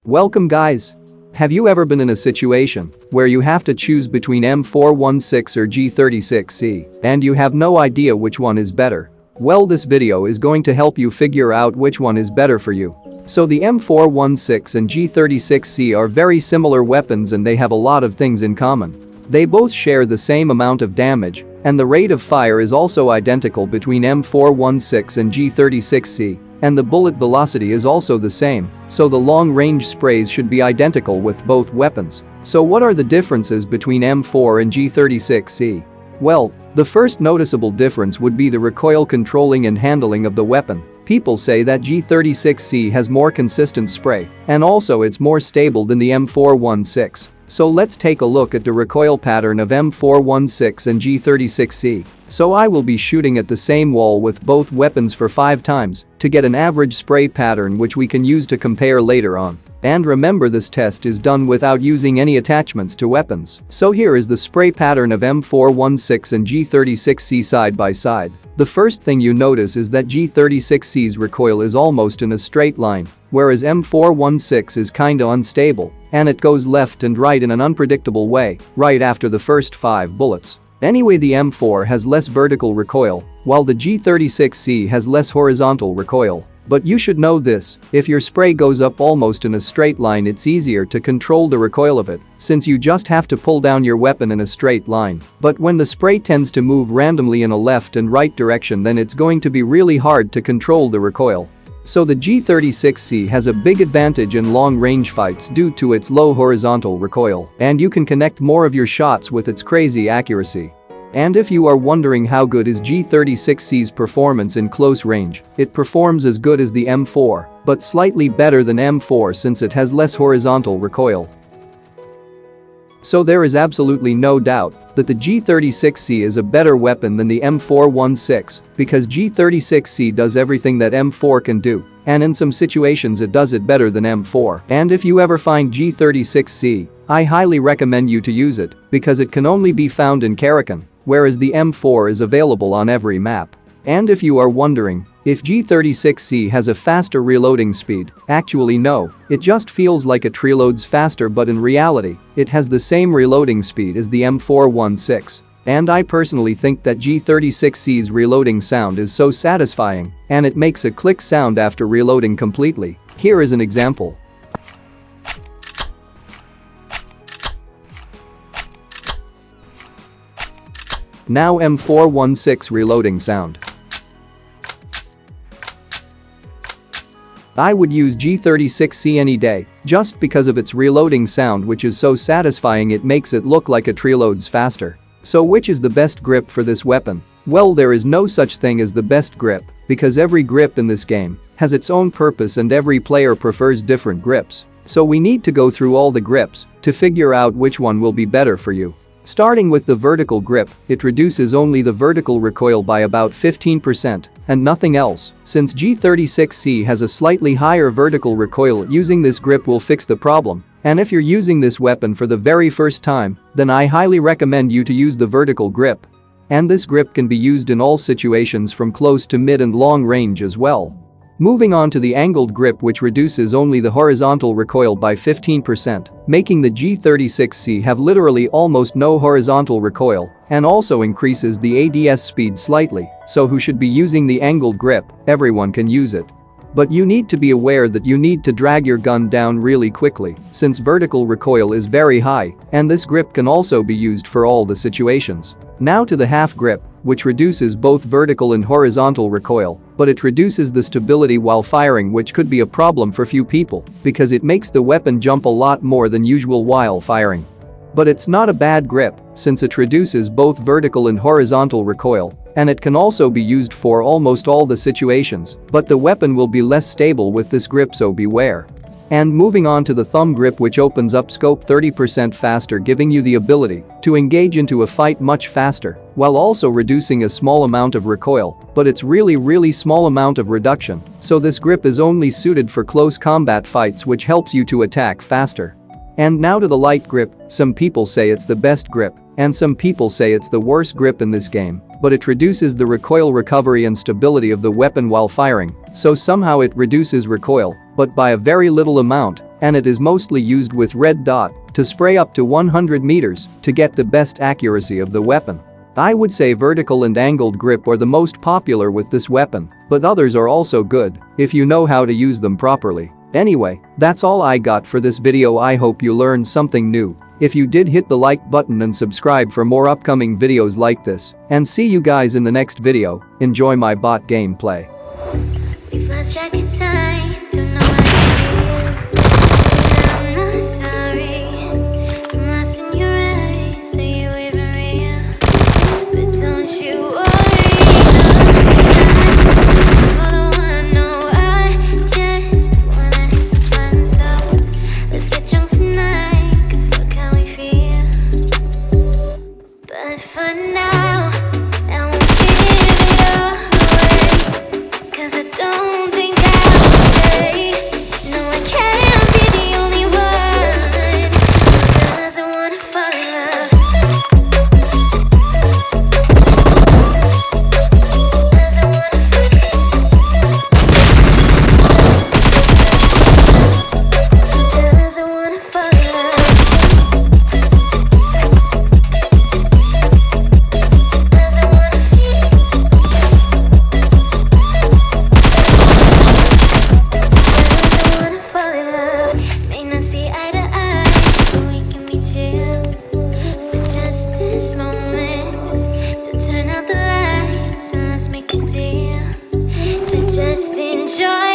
Welcome guys. Have you ever been in a situation where you have to choose between M416 or G36C and you have no idea which one is better? Well, this video is going to help you figure out which one is better for you. So the M416 and G36C are very similar weapons and they have a lot of things in common. They both share the same amount of damage, and the rate of fire is also identical between M416 and G36C, and the bullet velocity is also the same, so the long-range sprays should be identical with both weapons. So what are the differences between M4 and G36C? Well, the first noticeable difference would be the recoil controlling and handling of the weapon. People say that G36C has more consistent spray, and also it's more stable than the M416. So let's take a look at the recoil pattern of M416 and G36C. So I will be shooting at the same wall with both weapons for 5 times to get an average spray pattern which we can use to compare later on. And remember, this test is done without using any attachments to weapons. So here is the spray pattern of M416 and G36C side by side. The first thing you notice is that G36C's recoil is almost in a straight line, whereas M416 is kinda unstable, and it goes left and right in an unpredictable way right after the first 5 bullets. Anyway, the M4 has less vertical recoil, while the G36C has less horizontal recoil. But you should know this: if your spray goes up almost in a straight line, it's easier to control the recoil of it, since you just have to pull down your weapon in a straight line. But when the spray tends to move randomly in a left and right direction, then it's going to be really hard to control the recoil. So the G36C has a big advantage in long-range fights due to its low horizontal recoil, and you can connect more of your shots with its crazy accuracy. And if you are wondering how good is G36C's performance in close range, it performs as good as the M4, but slightly better than M4 since it has less horizontal recoil. So there is absolutely no doubt that the G36C is a better weapon than the M416 because G36C does everything that M4 can do, and in some situations it does it better than M4. And if you ever find G36C, I highly recommend you to use it because it can only be found in Karakin, whereas the M4 is available on every map. And if you are wondering if G36C has a faster reloading speed, actually no, it just feels like it reloads faster, but in reality, it has the same reloading speed as the M416. And I personally think that G36C's reloading sound is so satisfying, and it makes a click sound after reloading completely. Here is an example. Now M416 reloading sound. I would use G36C any day, just because of its reloading sound, which is so satisfying. It makes it look like it reloads faster. So which is the best grip for this weapon? Well, there is no such thing as the best grip, because every grip in this game has its own purpose and every player prefers different grips. So we need to go through all the grips to figure out which one will be better for you. Starting with the vertical grip, it reduces only the vertical recoil by about 15% and nothing else. Since G36C has a slightly higher vertical recoil, using this grip will fix the problem. And if you're using this weapon for the very first time, then I highly recommend you to use the vertical grip. And this grip can be used in all situations from close to mid and long range as well. Moving on to the angled grip, which reduces only the horizontal recoil by 15%, making the G36C have literally almost no horizontal recoil, and also increases the ADS speed slightly. So who should be using the angled grip? Everyone can use it. But you need to be aware that you need to drag your gun down really quickly, since vertical recoil is very high, and this grip can also be used for all the situations. Now to the half grip, which reduces both vertical and horizontal recoil, but it reduces the stability while firing, which could be a problem for few people because it makes the weapon jump a lot more than usual while firing. But it's not a bad grip since it reduces both vertical and horizontal recoil, and it can also be used for almost all the situations, but the weapon will be less stable with this grip, so beware. And moving on to the thumb grip, which opens up scope 30% faster, giving you the ability to engage into a fight much faster while also reducing a small amount of recoil, but it's really small amount of reduction, so this grip is only suited for close combat fights, which helps you to attack faster. And now to the light grip. Some people say it's the best grip, and some people say it's the worst grip in this game, but it reduces the recoil recovery and stability of the weapon while firing, so somehow it reduces recoil, but by a very little amount, and it is mostly used with red dot to spray up to 100 meters to get the best accuracy of the weapon. I would say vertical and angled grip are the most popular with this weapon, but others are also good if you know how to use them properly. Anyway, that's all I got for this video. I hope you learned something new. If you did, hit the like button and subscribe for more upcoming videos like this, and see you guys in the next video. Enjoy my bot gameplay. We've lost track of time, don't know how to feel. I'm not sorry, I'm lost in your eyes. Are you even real? But don't you worry, for the one, no, I just wanna have some fun. So let's get drunk tonight, 'cause fuck how we feel. But for now, I won't give it all away, 'cause I don't think I'll stay. No, I can't be the only one who doesn't wanna fall in love. Doesn't wanna fall in love. Doesn't wanna fall in love. Doesn't wanna feel. Doesn't wanna fall in love. May not see eye to eye, but we can be chill for just this moment. So turn out the lights and let's make a deal to just enjoy